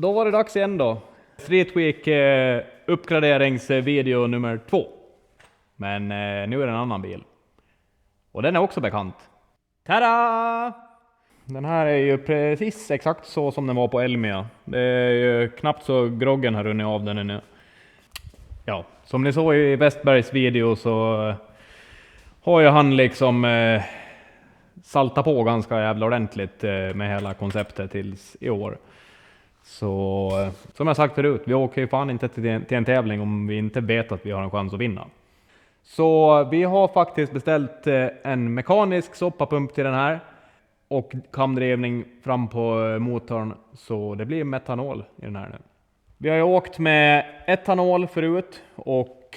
Då var det dags igen då. Street Week uppgraderingsvideo nummer 2. Men nu är det en annan bil. Och den är också bekant. Tada! Den här är ju precis exakt så som den var på Elmia. Det är ju knappt så groggen har runnit av den ännu. Ja, som ni såg i Westbergs video så har ju han liksom saltat på ganska jävla ordentligt med hela konceptet tills i år. Så som jag sagt förut, vi åker ju fan inte till en tävling om vi inte vet att vi har en chans att vinna. Så vi har faktiskt beställt en mekanisk soppapump till den här och kamdrivning fram på motorn, så det blir metanol i den här nu. Vi har ju åkt med etanol förut och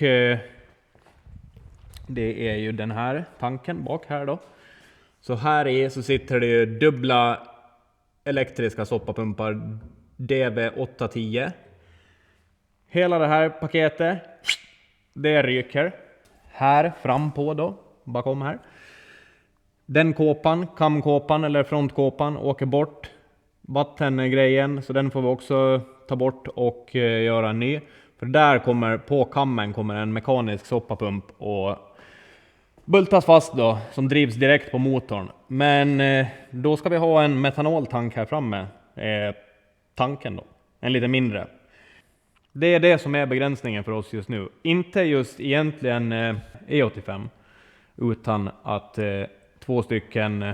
det är ju den här tanken bak här då. Så här i så sitter det ju dubbla elektriska soppapumpar DV810. Hela det här paketet, det ryker här fram på då, bakom här. Den kåpan, kamkåpan eller frontkåpan åker bort. Vattengrejen, så den får vi också ta bort och göra en ny. För där kommer, på kammen kommer en mekanisk soppapump och bultas fast då, som drivs direkt på motorn. Men då ska vi ha en metanoltank här framme. Tanken då, en lite mindre. Det är det som är begränsningen för oss just nu. Inte just egentligen E85, utan att 2 stycken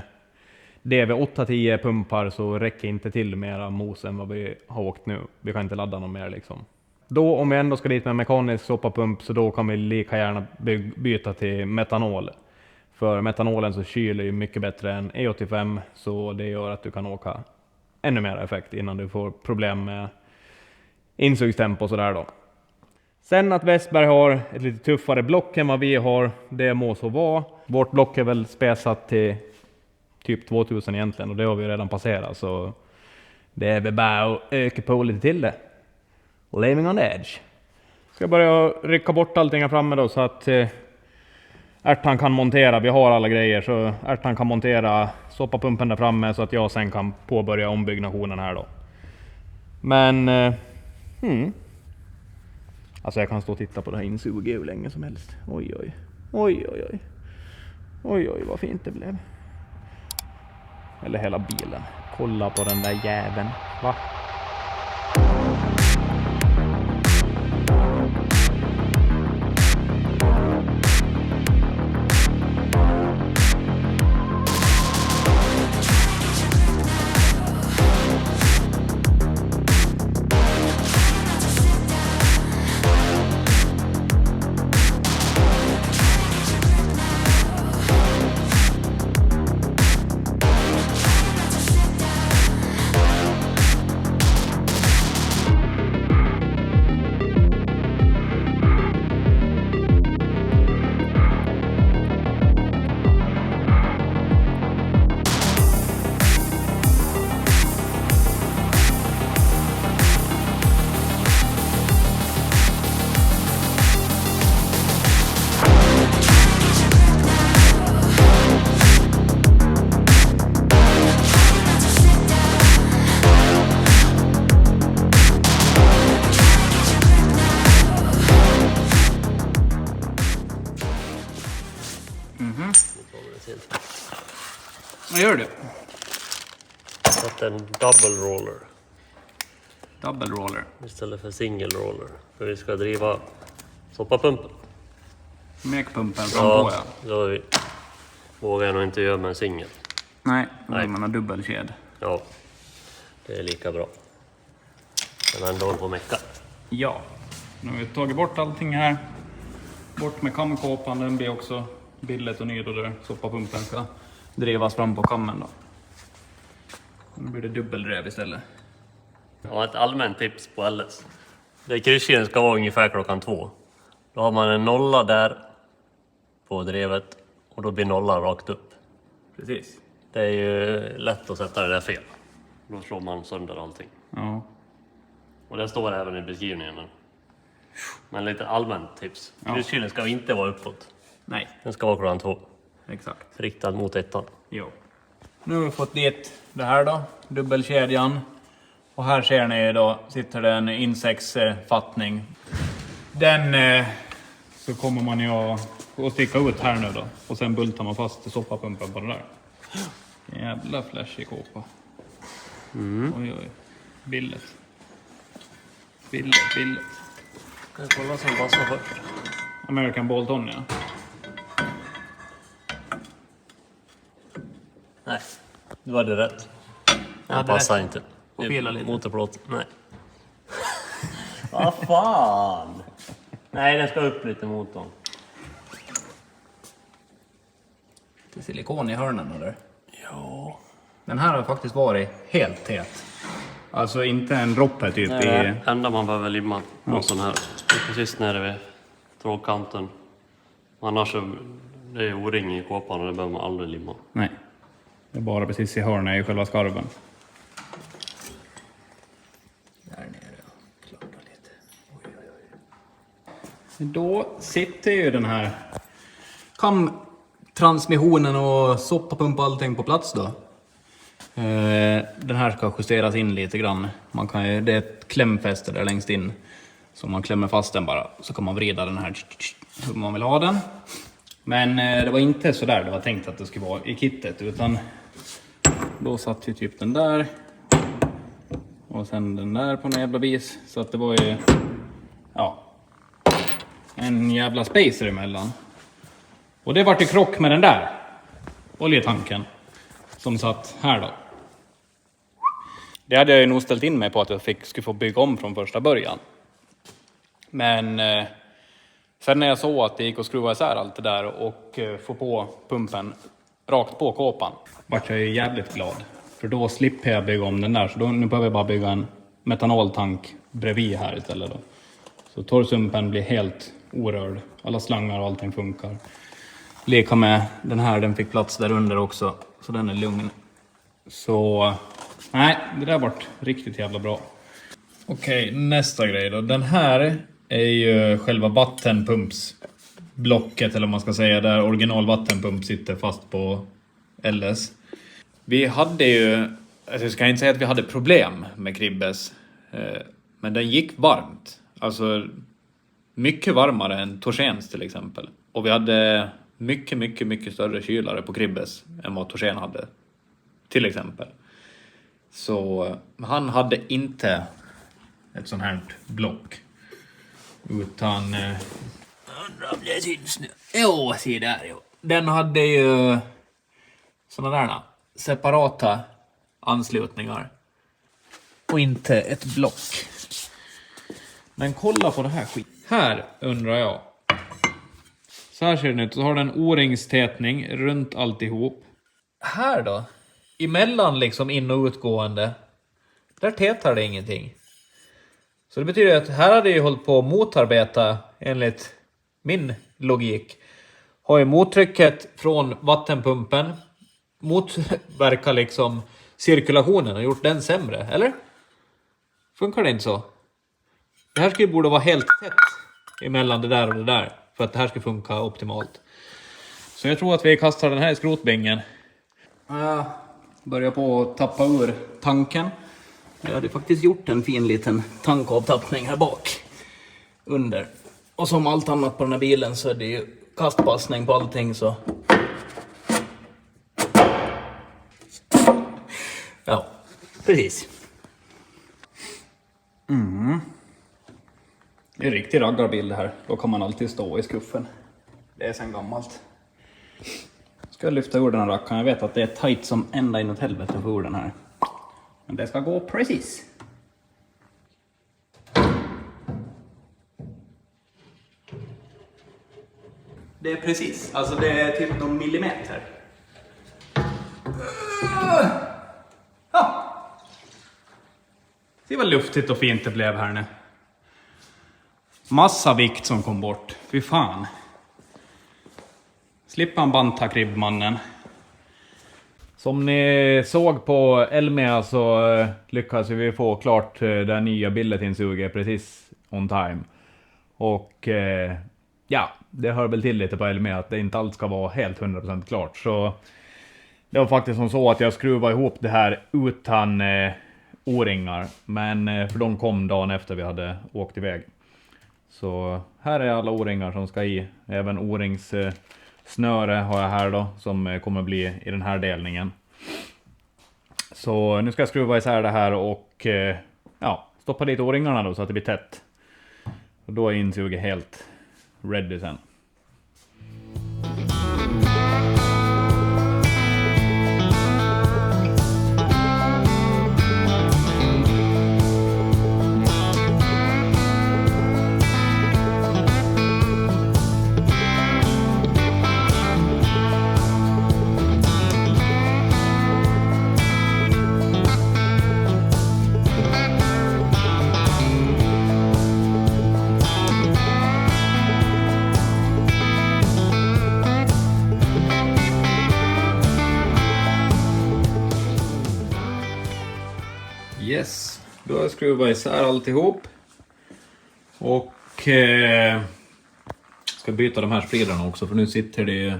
DV810 pumpar så räcker inte till mera mos än vad vi har åkt nu. Vi kan inte ladda någon mer liksom. Då om vi ändå ska dit med en mekanisk soppapump, så då kan vi lika gärna byta till metanol. För metanolen så kyler ju mycket bättre än E85, så det gör att du kan åka ännu mer effekt innan du får problem med insugstempo och sådär då. Sen att Westberg har ett lite tuffare block än vad vi har, det må så vara. Vårt block är väl spesat till typ 2000 egentligen, och det har vi redan passerat, så det är väl bara att öka på lite till det. Living on edge. Ska börja rycka bort allting här framme då, så att Ärtan kan montera, vi har alla grejer, så Ärtan kan montera soppapumpen där framme så att jag sen kan påbörja ombyggnationen här då. Men alltså jag kan stå och titta på det här insuget hur länge som helst. Oj oj. Oj oj oj. Oj oj vad fint det blev. Eller hela bilen. Kolla på den där jäveln. Va? Vad gör du? Sätt en double roller. Double roller. Istället för single roller. För vi ska driva soppapumpen. Mekpumpen fram på då vågar jag nog inte göra med en singel. Nej, man har dubbelked. Ja, det är lika bra. Men ändå på mecka. Ja, nu har vi tagit bort allting här. Bort med kamkåpan, den blir också billigt och ny då där soppapumpen ska drivas fram på kammen då. Nu blir det dubbeldrev istället. Ja, ett allmänt tips på LS. Det kryssningen ska vara ungefär klockan 2. Då har man en nolla där på drevet och då blir nollan rakt upp. Precis. Det är ju lätt att sätta det där fel. Då slår man sönder allting. Ja. Och det står även i beskrivningen. Men lite allmänt tips. Ja. Krysskylen ska inte vara uppåt. Nej, Den ska vara klockan 2. exakt. Riktad mot ettan. Jo. Nu har vi fått dit det här då, dubbelkedjan. Och här ser ni då sitter det en insektsfattning. Den så kommer man ju att sticka ut här nu då. Och sen bultar man fast soppapumpen på den där. Jävla flashig kåpa. Oj oj. Billigt. Billigt. Ska jag kolla som passar först? American Bolton, ja. Nej, du hade rätt. Den passar inte. Motorplåt, nej. Vad fan! Nej, den ska upp lite motorn. Det är silikon i hörnen eller? Ja. Den här har faktiskt varit helt tät. Alltså inte en droppe typ Det i... är enda man behöver limma. Någon sån här. Det är precis nere vid trådkanten. Annars så det är o-ring i kåpan och det behöver man aldrig limma. Nej. Det är bara precis i hörnen i själva skarven. Där nere, ja. Klarna lite. Oj. Då sitter ju den här kamtransmissionen och soppapump och allting på plats då. Den här ska justeras in lite grann. Man kan ju, det är ett klämfäste där längst in. Så man klämmer fast den bara. Så kan man vrida den här hur man vill ha den. Men det var inte så där det var tänkt att det skulle vara i kittet. Utan då satt ju typ den där. Och sen den där på en jävla vis. Så att det var ju... Ja. En jävla spacer emellan. Och det var i krock med den där oljetanken. Som satt här då. Det hade jag ju nog ställt in mig på att jag skulle få bygga om från första början. Men sen när jag såg att det gick att skruva isär allt det där och få på pumpen rakt på kåpan, vart jag ju jävligt glad. För då slipper jag bygga om den där. Så då, nu behöver jag bara bygga en metanoltank bredvid här istället då. Så torrsumpen blir helt orörd. Alla slangar och allting funkar. Leka med den här, den fick plats där under också. Så den är lugn. Så nej, det där vart riktigt jävla bra. Okej, nästa grej då. Den här är ju själva vattenpumpsblocket, eller vad man ska säga, där original vattenpump sitter fast på LS. Vi hade ju, alltså jag ska inte säga att vi hade problem med Kribbes, men den gick varmt. Alltså mycket varmare än Torséns till exempel. Och vi hade mycket större kylare på Kribbes än vad Torsén hade. Till exempel. Så han hade inte ett sånt här block. Utan... undrar om det syns nu. Jo, se där. Jo. Den hade ju såna där separata anslutningar. Och inte ett block. Men kolla på det här skit. Här undrar jag. Så här ser den ut. Så har den o-ringstätning runt alltihop. Här då? Emellan liksom in- och utgående. Där tätar det ingenting. Så det betyder att här hade jag hållit på att motarbeta enligt min logik. Har ju mottrycket från vattenpumpen motverkar liksom cirkulationen och gjort den sämre, eller? Funkar det inte så? Det här skulle borde vara helt tätt emellan det där och det där för att det här ska funka optimalt. Så jag tror att vi kastar den här i skrotbingen. Jag börjar på att tappa ur tanken. Jag hade faktiskt gjort en fin liten tankavtappning här bak. Under. Och som allt annat på den här bilen så är det ju kastpassning på allting så. Ja, precis. Det är en riktig raggarbild här. Då kan man alltid stå i skuffen. Det är sen gammalt. Ska jag lyfta ur den här rackaren. Jag vet att det är tight som ända inåt helvete för ur den här. Men det ska gå precis. Det är precis. Alltså det är typ någon millimeter. Ja. Det var luftigt och fint det blev här nu. Massa vikt som kom bort. Fy fan. Slippa en banta kribbmannen. Som ni såg på Elmia så lyckades vi få klart det nya billetinsuget precis on time. Och ja, det hör väl till lite på Elmia att det inte allt ska vara helt 100% klart. Så det var faktiskt som så att jag skruvade ihop det här O-ringar. Men för de kom dagen efter vi hade åkt iväg. Så här är alla O-ringar som ska i. Även O-rings snöre har jag här då. Som kommer bli i den här delningen. Så nu ska jag skruva isär det här och stoppa dit O-ringarna då så att det blir tätt. Och då är insuget helt ready sen. Yes, då har jag skruvat isär alltihop. Och ska byta de här spridarna också, för nu sitter det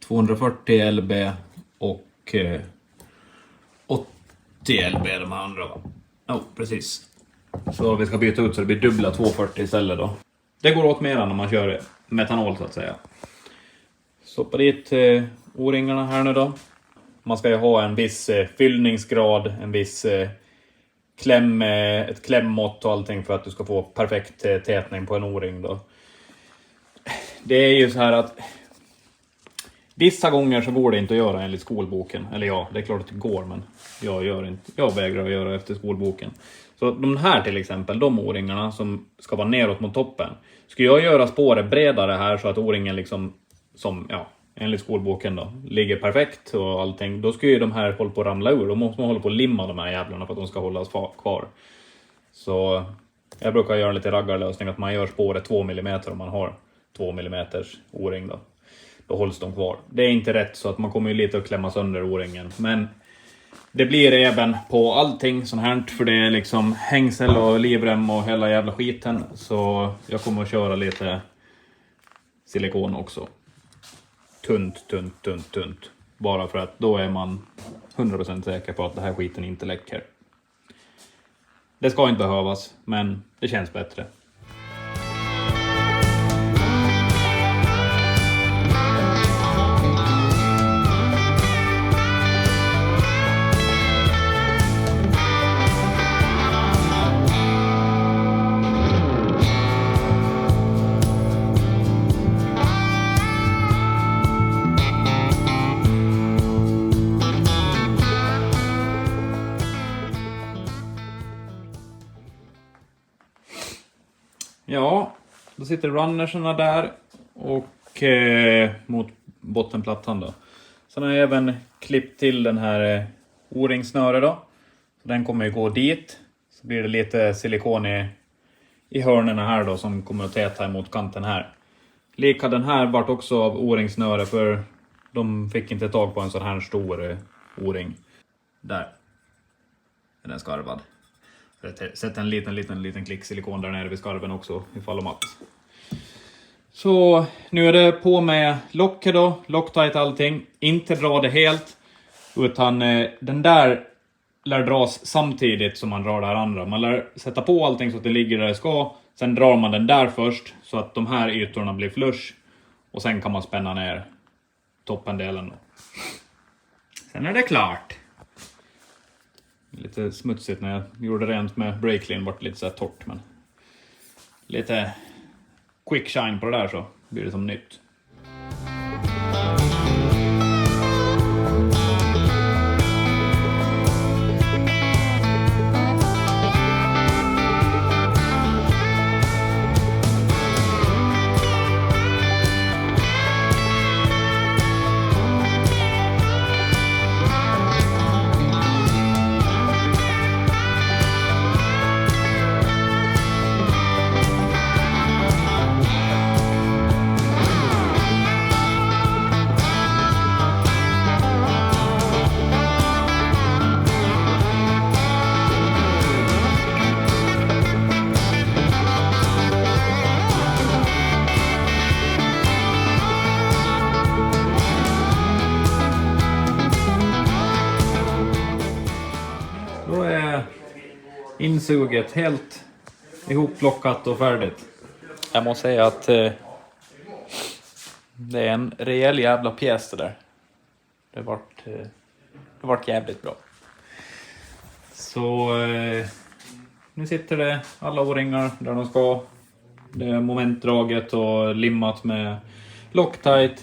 240 LB och 80 LB de här andra. Ja, precis. Så vi ska byta ut så det blir dubbla 240 istället då. Det går åt mer än om man kör metanol så att säga. Stoppa dit O-ringarna här nu då. Man ska ju ha en viss fyllningsgrad, en viss ett klämmått och allting för att du ska få perfekt tätning på en O-ring då. Det är ju så här att vissa gånger så går det inte att göra enligt skolboken. Eller ja, det är klart att det går, men jag vägrar att göra efter skolboken. Så de här till exempel, de O-ringarna som ska vara neråt mot toppen. Ska jag göra spåret bredare här så att O-ringen liksom, som enligt skolboken då, ligger perfekt och allting. Då ska ju de här hålla på att ramla ur. Då måste man hålla på att limma de här jävlarna för att de ska hållas kvar. Så jag brukar göra lite raggarlösning att man gör spåret 2 mm om man har 2 mm O-ring då. Då hålls de kvar. Det är inte rätt så att man kommer ju lite att klämma sönder O-ringen. Men det blir även på allting sånt här. För det är liksom hängsel och livrem och hela jävla skiten. Så jag kommer att köra lite silikon också. Tunt. Bara för att då är man 100% säker på att det här skiten inte läcker. Det ska inte behövas, men det känns bättre. Ja, då sitter runnersarna där och mot bottenplattan då. Sen har jag även klippt till den här O-ringsnöre då. Så den kommer ju gå dit. Så blir det lite silikon i hörnerna här då som kommer att täta emot kanten här. Lika den här vart också av O-ringsnöre för de fick inte tag på en sån här stor O-ring. Där är den skarvad. Sätt en liten klick silikon där nere vid skarven också ifall om att. Så nu är det på med locket då. Loctite allting. Inte dra det helt. Utan den där lär dras samtidigt som man drar det här andra. Man lär sätta på allting så att det ligger där det ska. Sen drar man den där först så att de här ytorna blir flush. Och sen kan man spänna ner toppendelen. Sen är det klart. Lite smutsigt när jag gjorde rent med breaklean, vart lite så här torrt, men lite quick shine på det där så blir det som nytt. insuget helt ihopplockat och färdigt. Jag måste säga att det är en rejäl jävla pjäs det där. Det vart jävligt bra. Så nu sitter det alla O-ringar där de ska. Det är momentdraget och limmat med Loctite.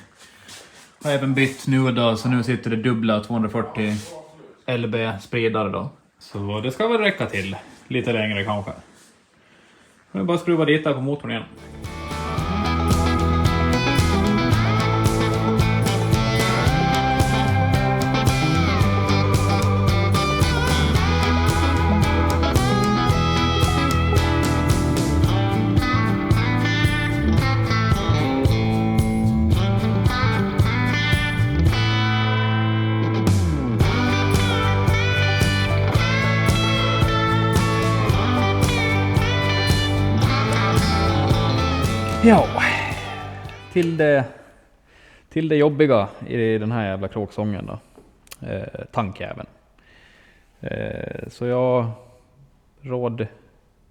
Jag har även bytt nu då, så nu sitter det dubbla 240 LB spridare då. Så det ska väl räcka till. Lite längre kanske. Nu bara skruva dit där på motorn igen. Ja, till det jobbiga i den här jävla kråksången då. Tankjäveln. Så jag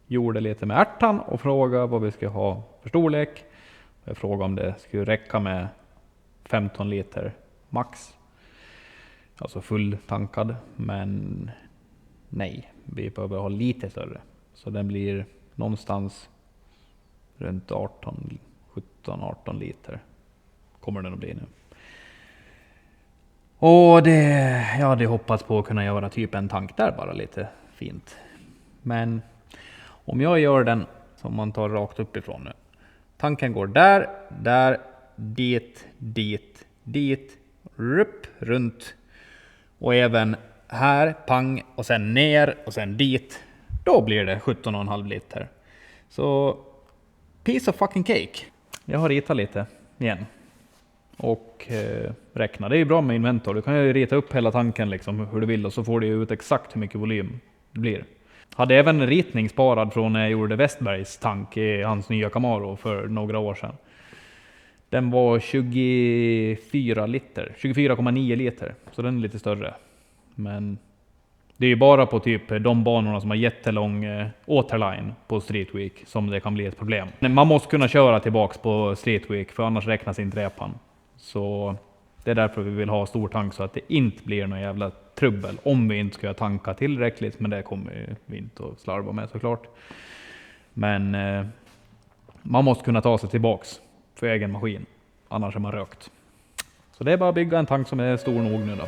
gjorde lite med ärtan och frågade vad vi ska ha för storlek. Jag frågade om det skulle räcka med 15 liter max. Alltså full tankad. Men nej, vi behöver ha lite större. Så den blir någonstans runt 17-18 liter kommer den att bli nu. Och jag hade hoppats på att kunna göra typ en tank där bara lite fint. Men om jag gör den som man tar rakt uppifrån nu. Tanken går där, dit, runt. Och även här, pang, och sen ner och sen dit. Då blir det 17,5 liter. Så piece of fucking cake. Jag har ritat lite igen. Och räkna. Det är ju bra med Inventor. Du kan ju rita upp hela tanken liksom hur du vill. Och så får du ut exakt hur mycket volym det blir. Hade även en ritning sparad från när jag gjorde Westbergs tank i hans nya Camaro för några år sedan. Den var 24 liter. 24,9 liter. Så den är lite större. Men det är ju bara på typ de banorna som har jättelång återline på Street Week som det kan bli ett problem. Man måste kunna köra tillbaks på Street Week för annars räknas inte repan. Så det är därför vi vill ha stor tank så att det inte blir någon jävla trubbel. Om vi inte ska tanka tillräckligt, men det kommer vi inte att slarva med såklart. Men man måste kunna ta sig tillbaks för egen maskin. Annars är man rökt. Så det är bara att bygga en tank som är stor nog nu då.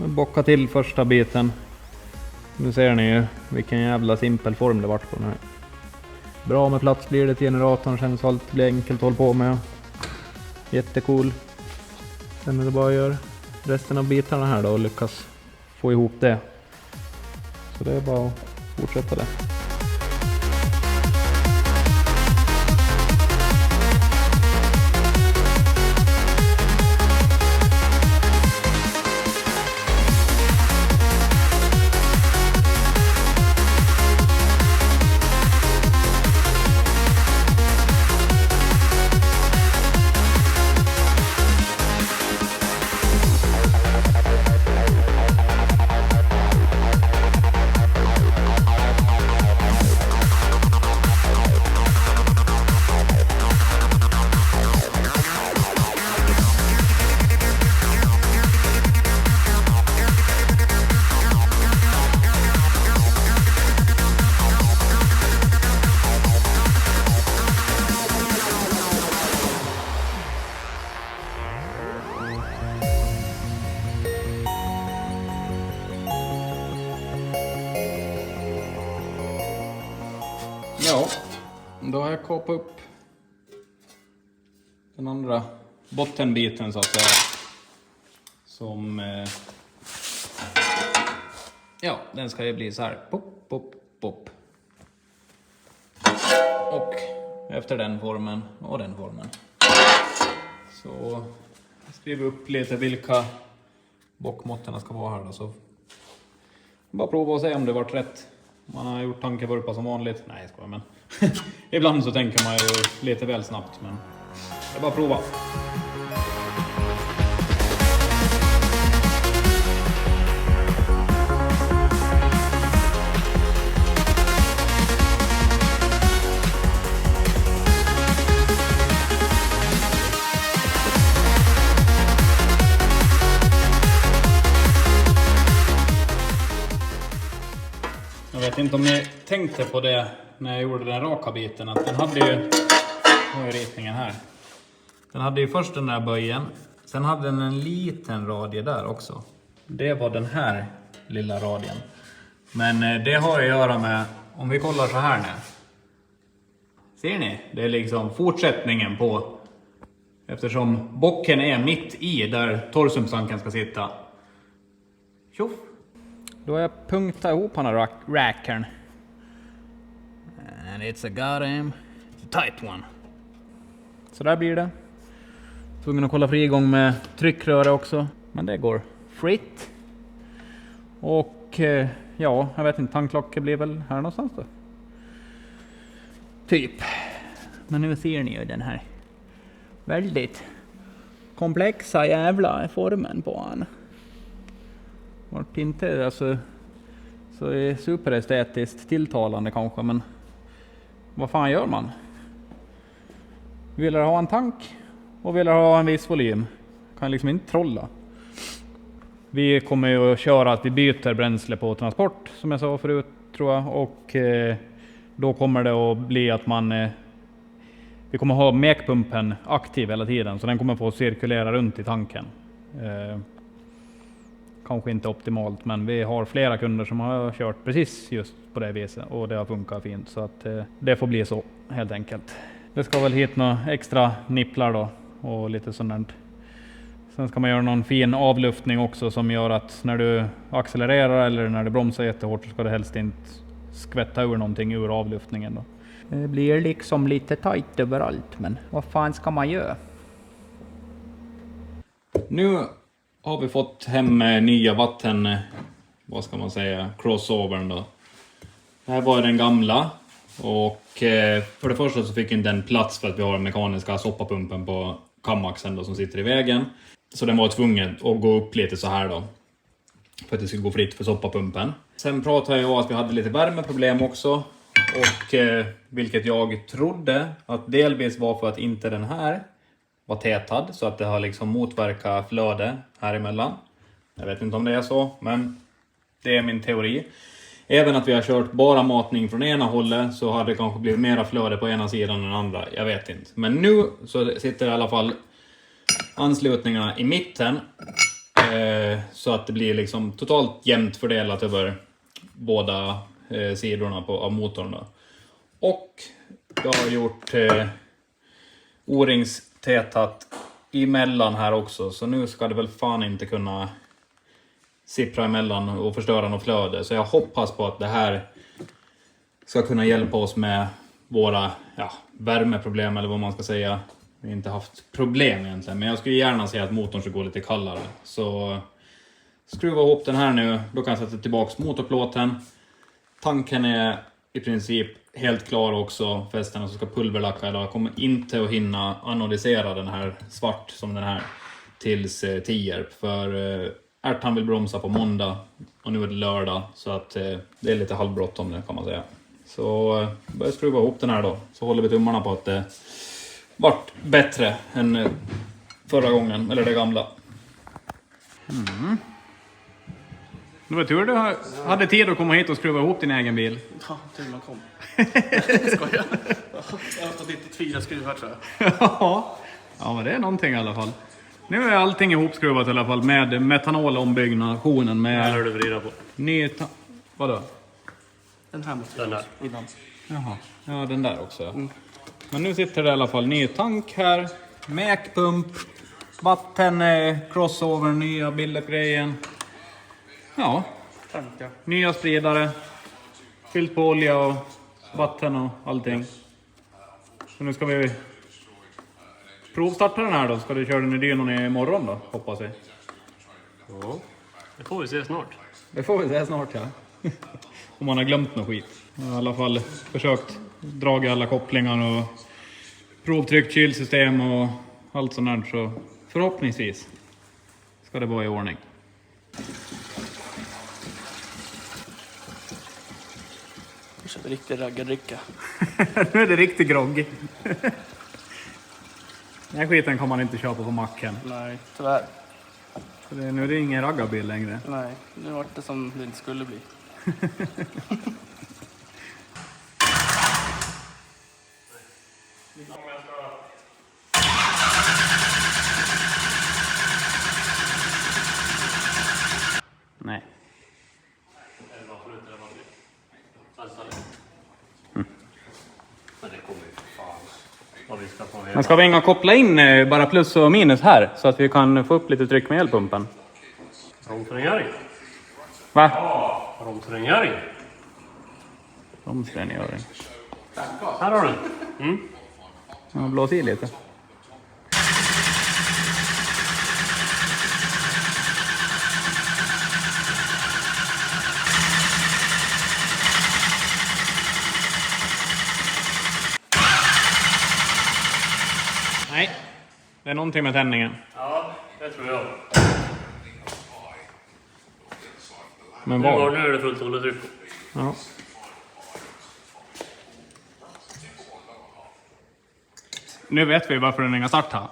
Bocka till första biten. Nu ser ni ju vilken jävla simpel form det vart på den här. Bra med plats blir det till generatorn, känns allt blir enkelt att hålla på med. Jättecool. Sen är det bara att göra resten av bitarna här då och lyckas få ihop det. Så det är bara att fortsätta det. Ja, då har jag kapat upp den andra bottenbiten så att säga. Som ja, den ska ju bli så här pop, pop, pop. Och efter den formen och den formen. Så jag skriver upp lite vilka bockmåtterna ska vara här då, så bara prova och se om det varit rätt. Man har gjort tankevurpa som vanligt. Nej, jag skojar, men ibland så tänker man ju lite väl snabbt, men det är bara att prova. Jag vet inte om ni tänkte på det när jag gjorde den raka biten, att den hade ju, nu är ritningen här. Den hade ju först den där böjen, sen hade den en liten radie där också. Det var den här lilla radien. Men det har att göra med, om vi kollar så här nu. Ser ni? Det är liksom fortsättningen på, eftersom bocken är mitt i där torrsumpsanken ska sitta. Tjoff! Då har jag punktat ihop den här rackern. And it's a goddamn tight one. Så där blir det. Tvungen att kolla frigång med tryckröre också. Men det går fritt. Och ja, jag vet inte, tanklocker blir väl här någonstans då. Typ. Men nu ser ni ju den här väldigt komplexa jävla formen på han. Vart inte alltså så är superestetiskt tilltalande kanske, men vad fan gör man? Vill jag ha en tank och vill jag ha en viss volym, kan liksom inte trolla. Vi kommer ju att köra att vi byter bränsle på transport som jag sa förut tror jag, och då kommer det att bli att vi kommer ha mekpumpen aktiv hela tiden, så den kommer få cirkulera runt i tanken. Kanske inte optimalt, men vi har flera kunder som har kört precis just på det viset och det har funkat fint, så att det får bli så helt enkelt. Det ska väl hit några extra nipplar då och lite sånt. Sen ska man göra någon fin avluftning också som gör att när du accelererar eller när du bromsar jättehårt så ska det helst inte skvätta ur någonting ur avluftningen då. Det blir liksom lite tajt överallt, men vad fan ska man göra? Nu har vi fått hem nya vatten, vad ska man säga, crossovern då. Det här var den gamla, och för det första så fick den plats för att vi har den mekaniska soppapumpen på kamaxen då som sitter i vägen. Så den var tvungen att gå upp lite så här då, för att det skulle gå fritt för soppapumpen. Sen pratade jag om att vi hade lite värmeproblem också, och vilket jag trodde att delvis var för att inte den här var tätad, så att det har liksom motverkat flöde här emellan. Jag vet inte om det är så, men det är min teori. Även att vi har kört bara matning från ena hållet så hade det kanske blivit mera flöde på ena sidan än den andra. Jag vet inte. Men nu så sitter i alla fall anslutningarna i mitten. Så att det blir liksom totalt jämnt fördelat över båda sidorna av motorn då. Och jag har gjort O-ringstätat emellan här också. Så nu ska det väl fan inte kunna sippra emellan och förstöra något flöde. Så jag hoppas på att det här ska kunna hjälpa oss med våra värmeproblem eller vad man ska säga. Vi har inte haft problem egentligen, men jag skulle gärna säga att motorn ska gå lite kallare. Så skruva ihop den här nu, då kan jag sätta tillbaka motorplåten. Tanken är i princip helt klar också. Fästen som ska pulverlacka idag. Jag kommer inte att hinna anodisera den här svart som den här tills Tierp. För Ärtan vill bromsa på måndag och nu är det lördag, så att det är lite halvbråttom det kan man säga. Så börjar skruva ihop den här då, så håller vi tummarna på att det vart bättre än förra gången, eller det gamla. Det var tur du hade tid att komma hit och skruva ihop din egen bil. Ja, tur man kom. Skojar. Jag har haft 94 skruvar tror jag. Ja, men det är någonting i alla fall. Nu är allting ihopskruvat i alla fall med metanolombyggnationen med... Eller du vrider på. Vadå? Den här måste Den där. innan. Jaha, ja den där också. Men nu sitter det i alla fall ny tank här. Mäkpump. Vatten, crossover, nya bildergrejen. Ja, Tankar. nya spridare. Fyllt på olja och vatten och allting. Så nu ska vi Provstarta den här då, ska du köra den i dynon imorgon då, hoppas vi. Ja, det får vi se snart. Det får vi se snart, ja. Om man har glömt något skit. Jag har i alla fall försökt dra i alla kopplingar och provtryckt kylsystem och allt sånt där, så förhoppningsvis ska det vara i ordning. Jag köper riktig raggardricka. Nu är det riktigt grogg. Den här skiten kan man inte köpa på macken. Nej, tyvärr. Så nu är det ingen raggarbil längre. Nej, nu var det som det inte skulle bli. Nej. Men det kommer ju för fan. Vad vi ska få Men hela. ska vi koppla in bara plus och minus här så att vi kan få upp lite tryck med elpumpen? Romsrengöring. Va? Romsrengöring. Romsrengöring. Här har du. Mm. Ja, blås i lite. Nej, det är någonting med tändningen. Ja, det tror jag. Men Nu vad? är det fullt oljetryck. Ja. Nu vet vi varför den inga start här.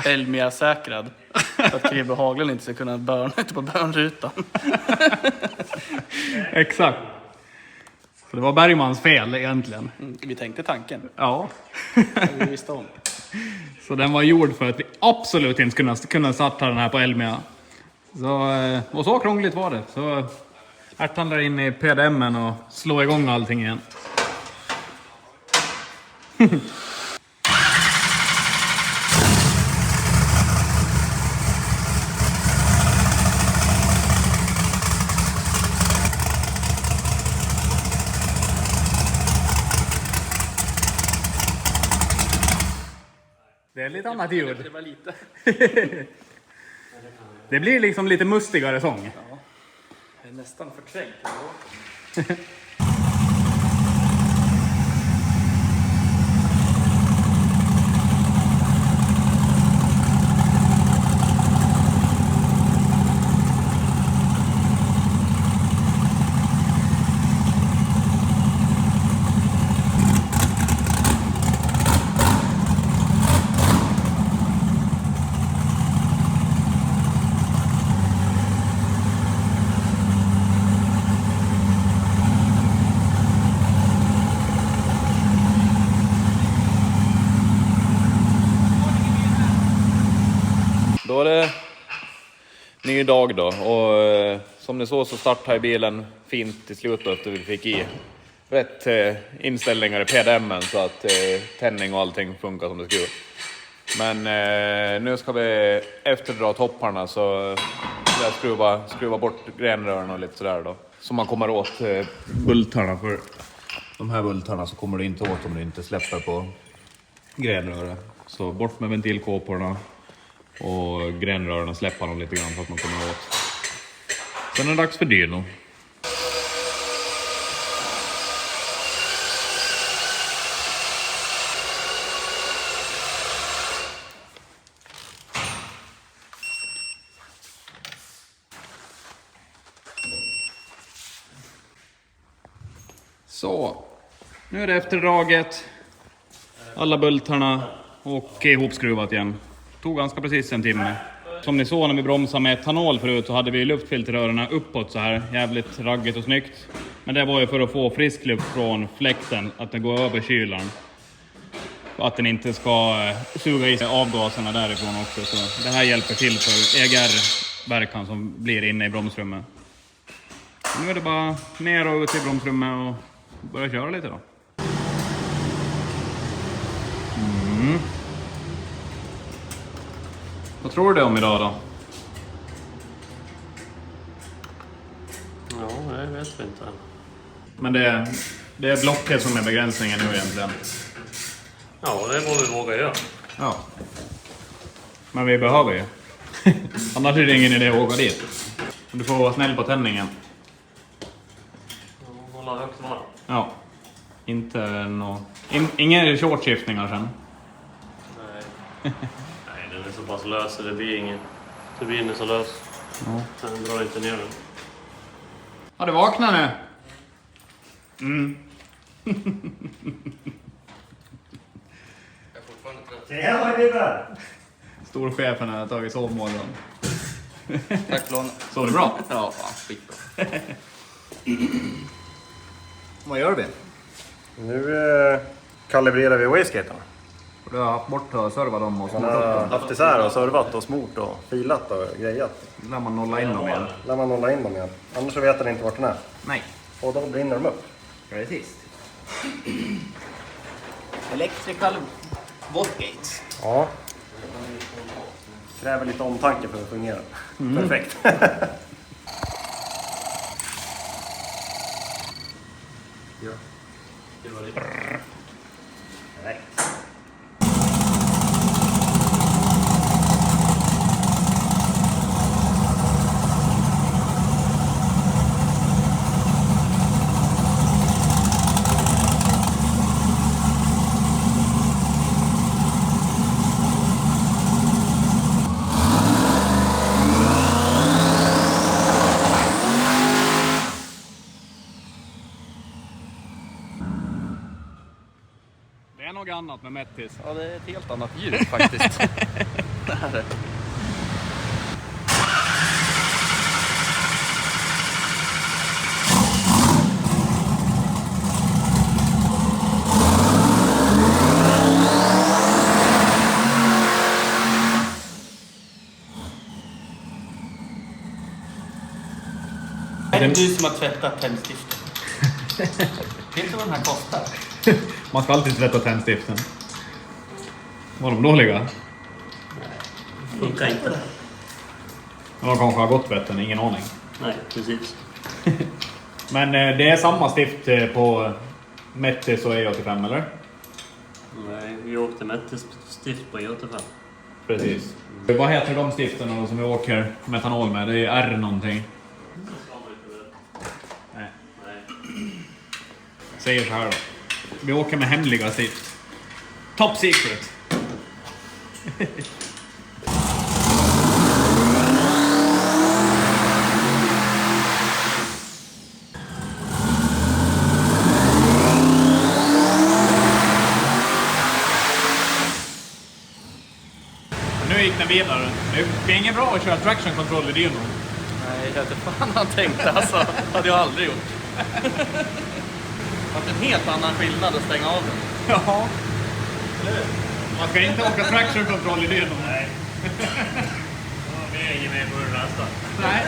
Elmia-säkrad. Så att Kribbe Haglund inte ska kunna börna ute på börnrutan. Exakt. Så det var Bergmans fel egentligen. Vi tänkte tanken. Ja. Vi visste om. Så den var gjord för att vi absolut inte skulle kunna starta den här på Elmia. Och så krångligt var det. Så ärthandlar in i PDM:en och slå igång allting igen. Det är lite annat ljud. Det var lite. Det blir liksom lite mustigare sång. Det är nästan förträngt. Då är det ny dag då och som ni såg så startade bilen fint till slutet och vi fick i rätt inställningar i PDM:en så att tändning och allting funkar som det ska. Men nu ska vi efterdra topparna så jag skruva bort grenrören och lite sådär då. Så man kommer åt bultarna, för de här bultarna så kommer det inte åt om det inte släpper på grenröret. Så bort med ventilkåporna och grenrörarna släpper dem lite grann så att man kommer åt. Sen är det dags för dyno. Så, nu är det efterdraget. Alla bultarna och ihopskruvat igen. Tog ganska precis en timme. Som ni såg när vi bromsade med etanol förut så hade vi luftfilterrörerna uppåt så här. Jävligt raggigt och snyggt. Men det var ju för att få frisk luft från fläkten. Att den går över kylan. Och att den inte ska suga i sig avgaserna därifrån också. Så det här hjälper till för EGR-verkan som blir inne i bromsrummet. Nu är det bara ner och ut i bromsrummet och börja köra lite då. Vad tror du om idag då? Ja, det vet vi inte. Men det är blocket som är begränsningen nu egentligen. Ja, det är vad vi vågar göra. Ja. Men vi behöver ju. Annars är det ingen idé att åka dit. Du får vara snäll på tändningen. Hålla högt varm. Ja. Inte ingen shortskiftningar sen. Nej. Nej, den är så pass lös så det blir ingen. Turbinen är så lös. Ja. Den drar inte ner den. Ja, du vaknar nu. Ja, det är bra. Storchefen har tagit sovmorgon. Tack Lån. Sov du bra? Ja, fan, skitbra. Vad gör vi? Nu kalibrerar vi wastegaterna. Du har haft bort och servat dem och Man smort upp har dem. haft isär och servat och smort och filat och grejat. Lär man nolla in dem igen. Lär man nolla in dem igen. Annars så vet den inte vart den är. Nej. Och då brinner de upp. Precis. Electrical Wattgates. Ja. Kräver lite omtanke för att fungera. Perfekt. Ja. Perfekt. Det är något annat med Mettis. Ja, det är ett helt annat ljud faktiskt. Det här är... Är det du som har tvättat tändstiften? Vet du vad den här kostar? Man ska alltid tvätta tändstiften. Var de dåliga? Funkar inte. De kanske har gått bättre, ingen aning. Nej, precis. Men det är samma stift på Mettis och E85, eller? Nej, vi åkte med ett stift på E85. Precis. Vad heter de stiften som vi åker metanol med? Det är R någonting. Nej. Säger så här då. Vi åker med hemliga stift. Top secret. Nu gick den vidare. Det är inget bra att köra traction control i dynon. Nej, jag vet inte fan han tänkte alltså. Hade jag aldrig gjort. Det var en helt annan skillnad att stänga av den. Ja. Man ska inte åka traction control i dynon. Nej. Vi är ingen med på det nästa. Nej.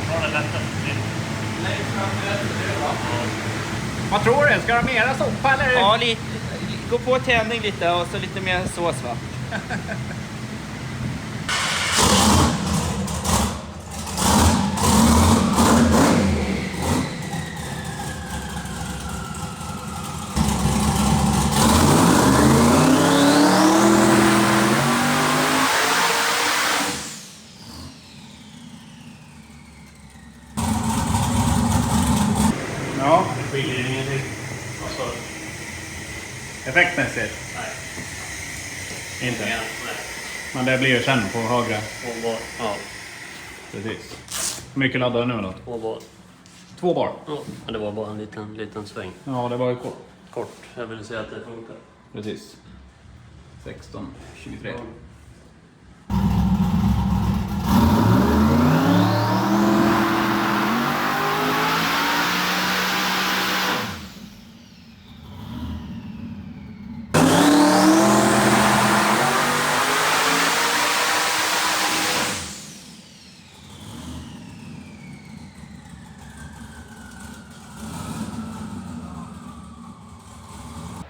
Ta det lättare. Vad tror du? Ska de mera soppa eller? Ja, lite, gå på tändning lite och så lite mer sås va? Ja, Det skiljer ingenting. Alltså, effektmässigt. nej. Inte. Nej. Men det blir ju sen på högre. Två bar. Ja, Precis. Hur mycket laddar du nu då? 2 bar. 2 bar. Ja, men det var bara en liten sväng. Ja, det var ju kort. Kort. Jag vill säga att det funkar. Precis. 16, 23.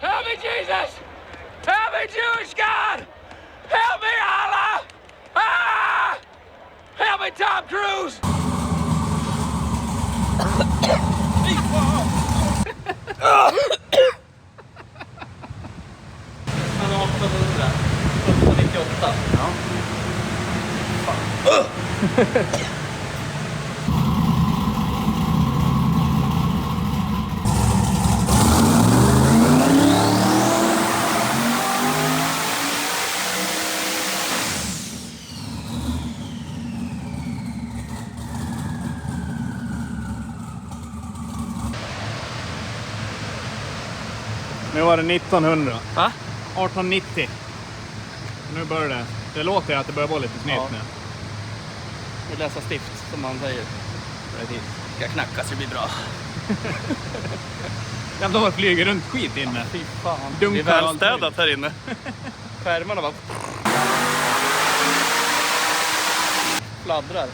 Help me, Jesus! Help me, Jewish God! Help me, Allah! Ah! Help me, Tom Cruise! Han har 800. Nu var det 1900. Va? 1890. Nu börjar det. Det låter att det börjar vara lite snytt nu. Vi läser stift, som man säger. Precis. Ska knacka så det blir bra. Jävlar vad flyger runt skit inne. Fy fan. Dunkar Det är allt välstädat här inne. Skärmarna bara fladdrar.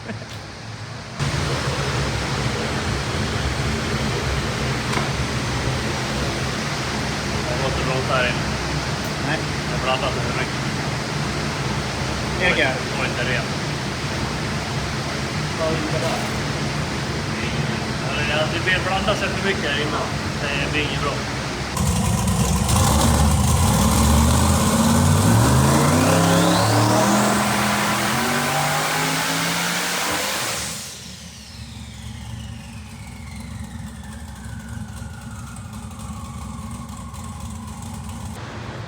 Jag måste bromsa här inne. Nej. Jag blandar sig för mycket. Eger. Det var inte rent. Det blir blandat sig för mycket här innan. Det blir inget bra.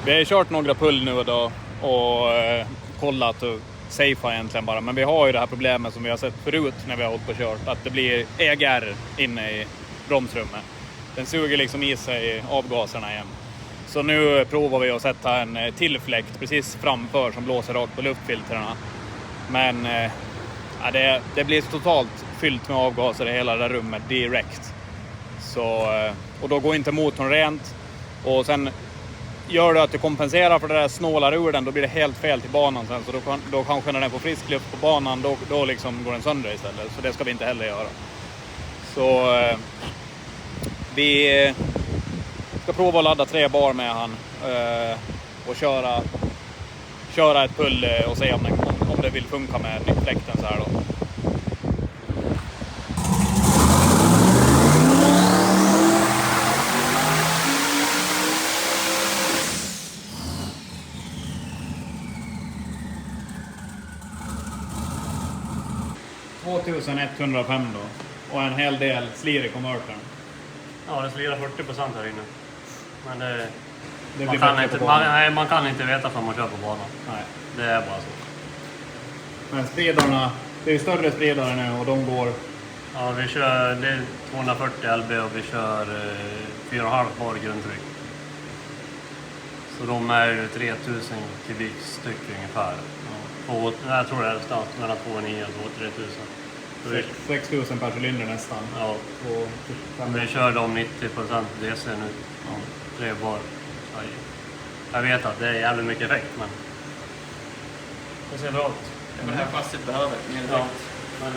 Vi har kört några pull nu då och kollat och safea egentligen bara. Men vi har ju det här problemet som vi har sett förut när vi har hållit på och kört. Att det blir EGR inne i bromsrummet. Den suger liksom i sig avgaserna igen. Så nu provar vi att sätta en till fläkt precis framför som blåser rakt på luftfiltrerna. Men ja, det blir totalt fyllt med avgaser i hela det där rummet direkt. Så, och då går inte motorn rent. Och sen gör det att du kompenserar för det där snålar ur den, då blir det helt fel till banan sen. Så då kanske när den får frisk luft på banan, då liksom går den sönder istället. Så det ska vi inte heller göra. Så vi ska prova att ladda 3 bar med han och köra ett pull och se om det vill funka med fläkten så här då. $2105 då. Och en hel del slir i konvertern. Ja, det slirar 40% här inne. Men Det man, blir kan bättre inte, på banan. man kan inte veta förrän man kör på banan. Nej. Det är bara så. Men spridarna, det är större spridare nu och de går... Ja, vi kör det är 240 LB och vi kör 4,5 bar grundtryck. Så de är ju 3000 kubik styck ungefär. Och jag tror det är någonstans mellan 2,9 och 3 000. 6000 per cylinder nästan. Ja, vi kör dem 90% DC nu. Ja. 3 bar. Jag vet att det är jävligt mycket effekt, men det ser bra ut. Det är det här passet behöver. Mer Ja, effekt. men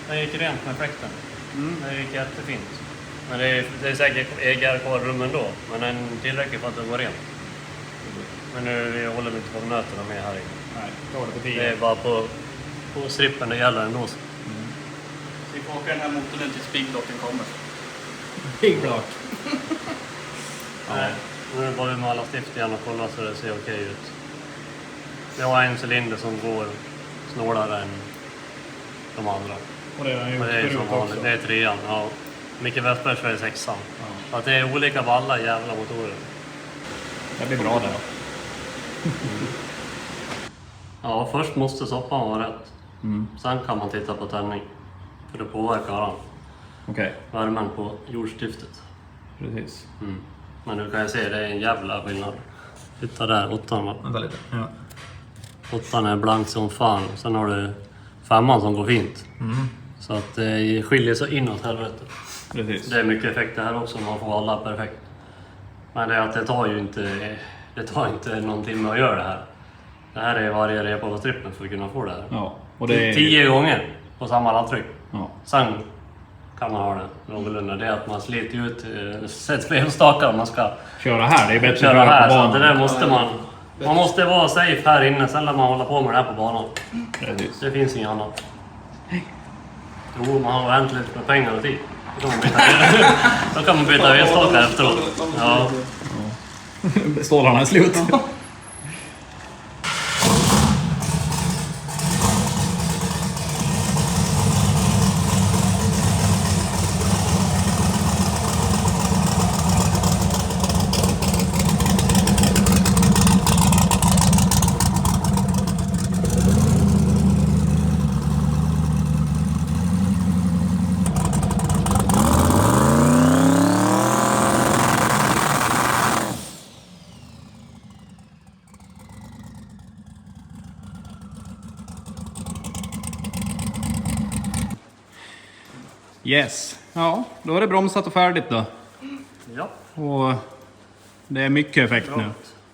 den gick rent med effekten. Det gick jättefint. Men det är säkert EGR kvar i rummen då, men den är tillräckligt för att det går rent. Men nu håller vi inte på nöterna med här inne. Nej, då var det på 10. Det är bara på strippen det gäller ändå. Så vi får åka den här motorn tills Bigblocken kommer. Big block. Nej, nu var vi med alla stift igen och kolla så det ser okej ut. Vi har en cylinder som går snålare än de andra. Och det är ju Men det är som vanligt, det är 3an. Ja. Micke Westberg kör 6an. Så att det är olika på alla jävla motorer. Det blir bra det. Ja, först måste soppan vara rätt. Sen kan man titta på tändning. För det påverkar varandra. Okej, Värmen på jordstiftet. precis. Men nu kan jag se, det är en jävla skillnad. Titta där, 8an va? Vänta lite. Ja. 8an är blank som fan. Sen har du 5an som går fint. Så att det skiljer sig inåt helvete. Precis. Det är mycket effekt det här också, man får alla perfekt. Men det är att det tar inte någon timme att göra det här. Det här är varje repa på strippen för att kunna få det här. Ja, och det är... 10 gånger på samma laddtryck. Ja. Sen kan man ha det någorlunda. Det är att man sliter ut, sätter vevstakar om man ska Köra här, det är bättre köra här. på Så banan. det där måste man måste vara safe här inne, sen lär man hålla på med det här på banan. Precis. Det finns inget annat. Jo, man har ordentligt med pengar och tid. Då kan man byta vevstakar efteråt. Ja. Stålarna är slut. Yes. Ja, då är det bromsat och färdigt då. Ja. Och det är mycket effekt nu.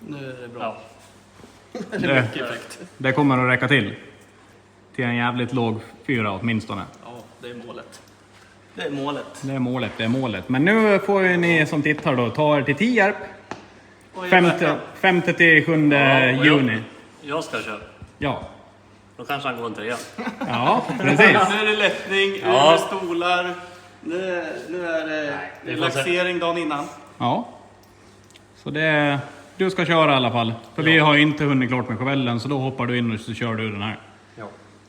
Nu är det bra. Ja. Det är mycket effekt. Det kommer att räcka till. Till en jävligt låg 4 åtminstone. Ja, det är målet. Det är målet. Det är målet. Men nu får ju ni som tittar då ta er till Tierp. Och i 5 till 7 juni. Jag ska köra. Ja. Då kanske han går en 3. Ja, precis. Nu är det lättning, nu är det stolar. Nu är det relaxering dagen innan. Ja. Så det... Du ska köra i alla fall. För vi har ju inte hunnit klart med Chevellen, så då hoppar du in och så kör du den här. Ja.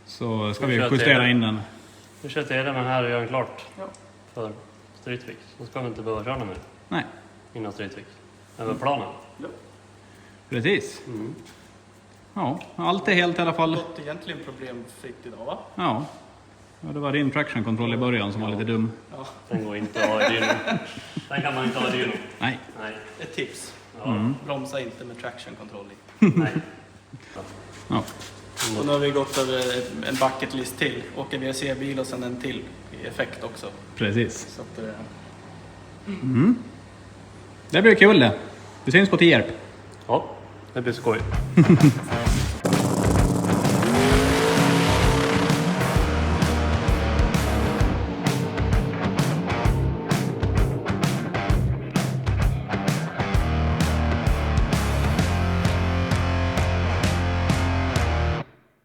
Så ska vi kör justera till. in den. Vi kör till den här och gör den klart. För Streetfix. Då ska vi inte behöva köra mer Nej, innan Streetfix. Över planen. precis. Ja, allt är helt i alla fall. Gått egentligen problemfritt idag, va? Ja. Ja, det var din traction control i början som var lite dum. Den går inte att ha i dynon. Den kan man inte ha i dynon. Nej. Nej. Ett tips. Ja. Bromsa inte med traction control i. Nej. Ja. Och nu har vi gått över en bucket list till. Åka VRC-bil och sen en till i effekt också. Precis. Så att, Det blir kul det. Vi syns på Tierp. Ja, det blir skoj.